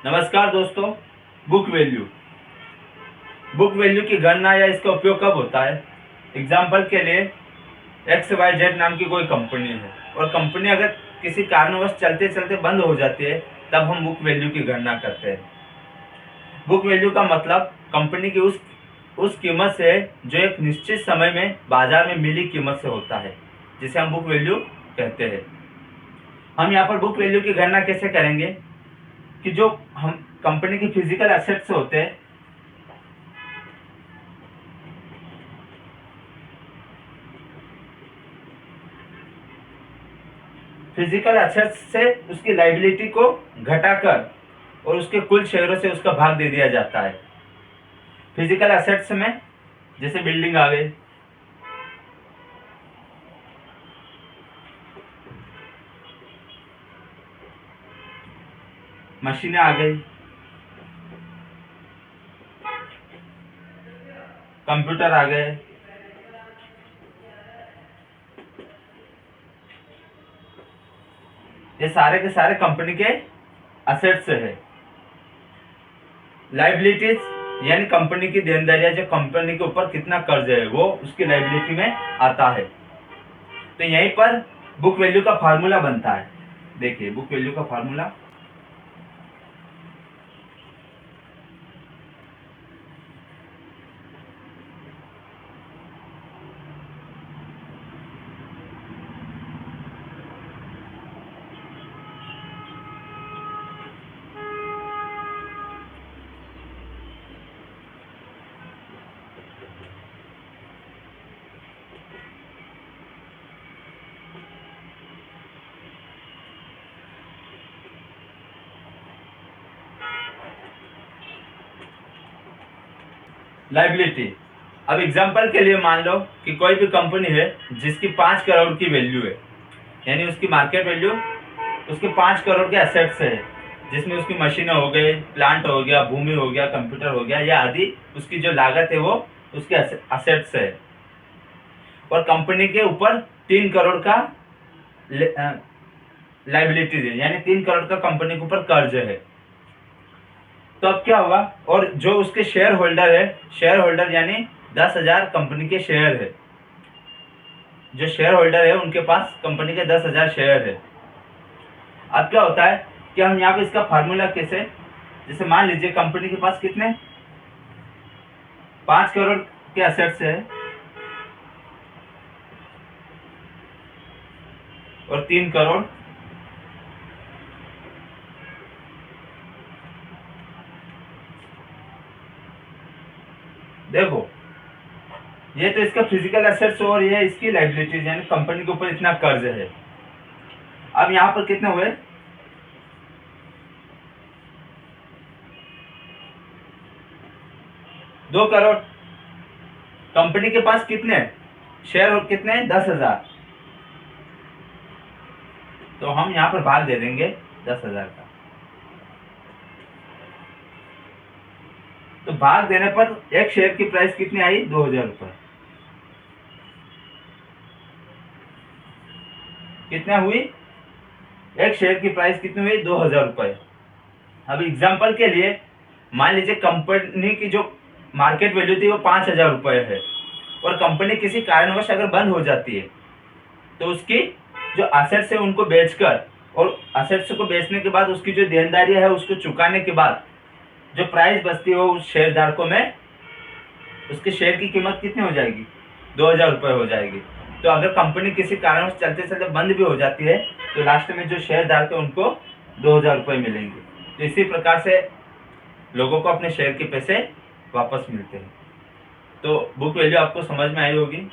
नमस्कार दोस्तों। Book value book value की गणना या इसका उपयोग कब होता है? एग्जाम्पल के लिए XYZ नाम की कोई कंपनी है और कंपनी अगर किसी कारणवश चलते चलते बंद हो जाती है, तब हम बुक वैल्यू की गणना करते हैं। बुक वैल्यू का मतलब कंपनी की उस कीमत से जो एक निश्चित समय में बाजार में मिली कीमत से होता है, जिसे हम बुक वैल्यू कहते हैं। हम यहाँ पर बुक वैल्यू की गणना कैसे करेंगे कि जो हम कंपनी की फिजिकल एसेट्स होते हैं, फिजिकल एसेट्स से उसकी लायबिलिटी को घटाकर और उसके कुल शेयरों से उसका भाग दे दिया जाता है। फिजिकल एसेट्स में जैसे बिल्डिंग आ गई, मशीनें आ गई, कंप्यूटर आ गए, ये सारे के सारे कंपनी के एसेट्स है। लायबिलिटीज यानी कंपनी की देनदारियां, जो कंपनी के ऊपर कितना कर्ज है वो उसकी लायबिलिटी में आता है। तो यहीं पर बुक वैल्यू का फार्मूला बनता है। देखिए बुक वैल्यू का फार्मूला, लायबिलिटी। अब एग्जांपल के लिए मान लो कि कोई भी कंपनी है जिसकी 5 करोड़ की वैल्यू है, यानी उसकी मार्केट वैल्यू उसके 5 करोड़ के एसेट्स है, जिसमें उसकी मशीनें हो गई, प्लांट हो गया, भूमि हो गया, कंप्यूटर हो गया, या आदि उसकी जो लागत है वो उसके एसेट्स है। और कंपनी के ऊपर 3 करोड़ का लायबिलिटीज है, यानी 3 करोड़ का कंपनी के ऊपर कर्ज है। तो अब क्या हुआ, और जो उसके शेयर होल्डर है, शेयर होल्डर यानी 10,000 कंपनी के शेयर है, जो शेयर होल्डर है उनके पास कंपनी के 10,000 शेयर है। अब क्या होता है कि हम यहाँ पे इसका फार्मूला कैसे, जैसे मान लीजिए कंपनी के पास कितने 5 करोड़ के एसेट्स है और 3 करोड़, देखो ये तो इसका फिजिकल एसेट्स और ये इसकी लायबिलिटीज, यानी कंपनी के ऊपर इतना कर्ज है। अब यहाँ पर कितने हुए, 2 करोड़। कंपनी के पास कितने शेयर और कितने 10,000, तो हम यहाँ पर भाग दे देंगे 10,000 का। तो भाग देने पर एक शेयर की प्राइस कितनी आई, 2,000 रुपये। कितना हुई, एक शेयर की प्राइस कितनी हुई, 2,000 रुपये। अब एग्जाम्पल के लिए मान लीजिए कंपनी की जो मार्केट वैल्यू थी वो 5,000 रुपये है, और कंपनी किसी कारणवश अगर बंद हो जाती है, तो उसकी जो एसेट्स है उनको बेचकर, और एसेट्स को बेचने के बाद उसकी जो देनदारी है उसको चुकाने के बाद जो प्राइस बचती है उस शेयर धारकों में, उसके शेयर की कीमत कितनी हो जाएगी, 2,000 रुपये हो जाएगी। तो अगर कंपनी किसी कारणवश चलते चलते बंद भी हो जाती है, तो लास्ट में जो शेयर धारक है उनको 2,000 रुपये मिलेंगे। तो इसी प्रकार से लोगों को अपने शेयर के पैसे वापस मिलते हैं। तो बुक वैल्यू आपको समझ में आई होगी।